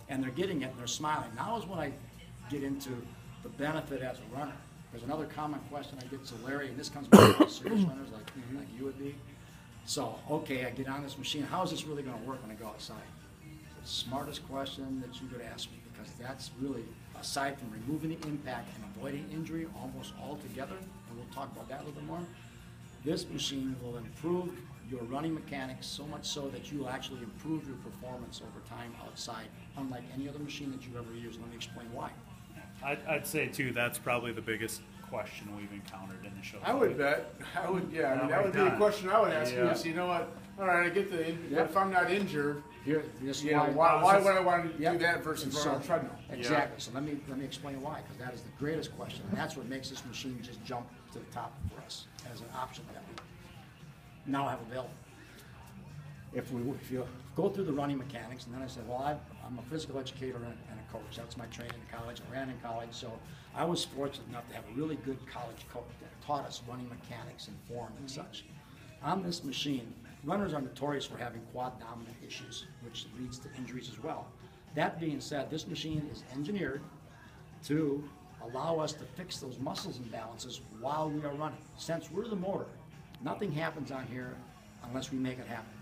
and they're getting it and they're smiling. Now is when I get into the benefit as a runner. There's another common question I get to Larry, and this comes back to serious runners like you would be. So, okay, I get on this machine. How is this really going to work when I go outside? It's the smartest question that you could ask me, because that's really, aside from removing the impact and avoiding injury almost altogether, and we'll talk about that a little bit more, this machine will improve your running mechanics so much so that you will actually improve your performance over time outside, unlike any other machine that you've ever used. Let me explain why. I'd say too, that's probably the biggest question we've encountered in the show. I would bet. I would, yeah. I mean, that would be a question I would ask you. Is, you know what? All right, I get the. But if I'm not injured, why would I want to do that versus run on a treadmill? Exactly. So let me explain why, because that is the greatest question, and that's what makes this machine just jump to the top for us as an option that we now have available. If you go through the running mechanics, and then I said, well, I'm a physical educator and a coach. That's my training in college. I ran in college, so I was fortunate enough to have a really good college coach that taught us running mechanics and form and such. On this machine, runners are notorious for having quad dominant issues, which leads to injuries as well. That being said, this machine is engineered to allow us to fix those muscles imbalances while we are running. Since we're the motor, nothing happens on here unless we make it happen.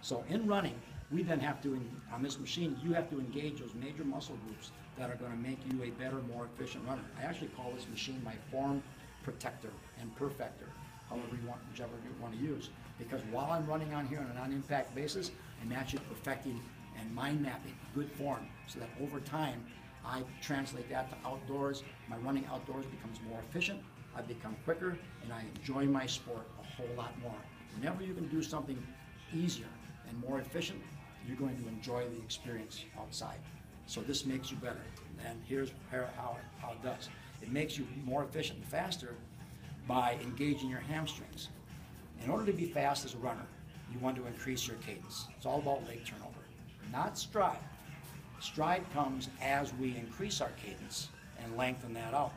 So in running, we then have to, on this machine, you have to engage those major muscle groups that are going to make you a better, more efficient runner. I actually call this machine my form protector and perfector, however you want, whichever you want to use. Because while I'm running on here on a non-impact basis, I'm actually perfecting and mind mapping good form, so that over time, I translate that to outdoors. My running outdoors becomes more efficient, I become quicker, and I enjoy my sport a whole lot more. Whenever you can do something easier and more efficient, you're going to enjoy the experience outside. So this makes you better. And here's how it does. It makes you more efficient and faster by engaging your hamstrings. In order to be fast as a runner, you want to increase your cadence. It's all about leg turnover, not stride. Stride comes as we increase our cadence and lengthen that out.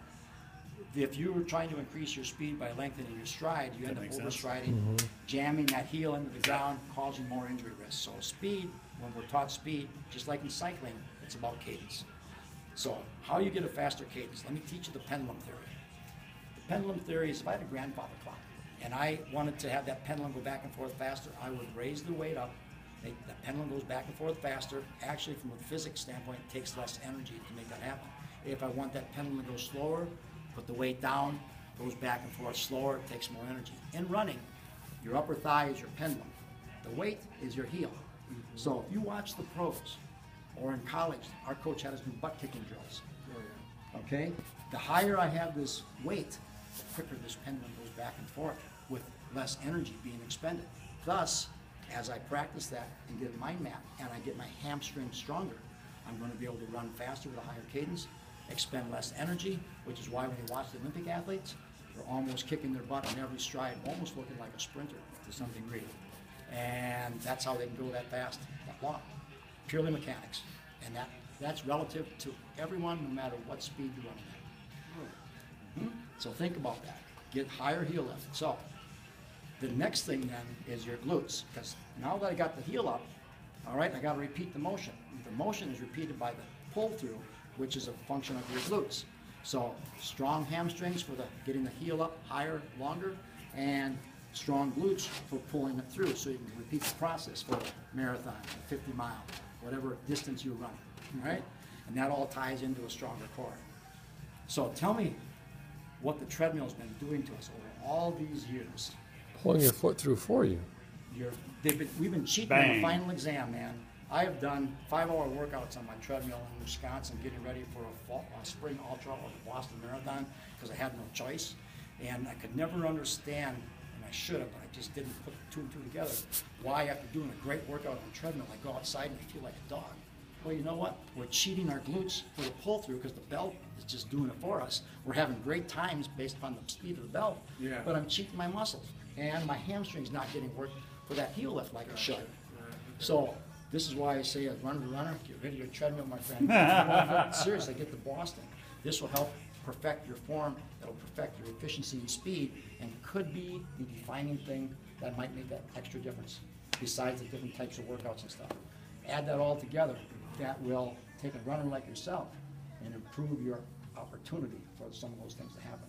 If you were trying to increase your speed by lengthening your stride, you end up overstriding, jamming that heel into the ground, causing more injury risk. So speed, when we're taught speed, just like in cycling, it's about cadence. So how you get a faster cadence? Let me teach you the pendulum theory. The pendulum theory is, if I had a grandfather clock and I wanted to have that pendulum go back and forth faster, I would raise the weight up. The pendulum goes back and forth faster. Actually, from a physics standpoint, it takes less energy to make that happen. If I want that pendulum to go slower, put the weight down, goes back and forth slower, it takes more energy. In running, your upper thigh is your pendulum. The weight is your heel. So if you watch the pros, or in college, our coach had us do butt kicking drills. Okay? The higher I have this weight, the quicker this pendulum goes back and forth with less energy being expended. Thus, as I practice that and get a mind map and I get my hamstrings stronger, I'm going to be able to run faster with a higher cadence, expend less energy, which is why when you watch the Olympic athletes, they're almost kicking their butt on every stride, almost looking like a sprinter to some degree. And that's how they can go that fast, that long. Purely mechanics. And that's relative to everyone, no matter what speed you're running at. So think about that. Get higher heel lift. So the next thing then is your glutes, because now that I got the heel up, all right, I got to repeat the motion. The motion is repeated by the pull through, which is a function of your glutes. So strong hamstrings for getting the heel up higher, longer, and strong glutes for pulling it through, so you can repeat the process for a marathon, a 50 mile, whatever distance you run, all right? And that all ties into a stronger core. So tell me what the treadmill's been doing to us over all these years. Pulling your foot through for you. We've been cheating on the final exam, man. I have done 5-hour workouts on my treadmill in Wisconsin, getting ready for a spring ultra or the Boston Marathon, because I had no choice. And I could never understand, and I should have, but I just didn't put two and two together, why after doing a great workout on the treadmill, I go outside and I feel like a dog. Well, you know what? We're cheating our glutes for the pull-through because the belt is just doing it for us. We're having great times based upon the speed of the belt, but I'm cheating my muscles. And my hamstring's not getting work for that heel lift like it should. So this is why I say, as runner to runner, get rid of your treadmill, my friend. Seriously, get to Boston. This will help perfect your form. It'll perfect your efficiency and speed, and could be the defining thing that might make that extra difference, besides the different types of workouts and stuff. Add that all together, that will take a runner like yourself and improve your opportunity for some of those things to happen.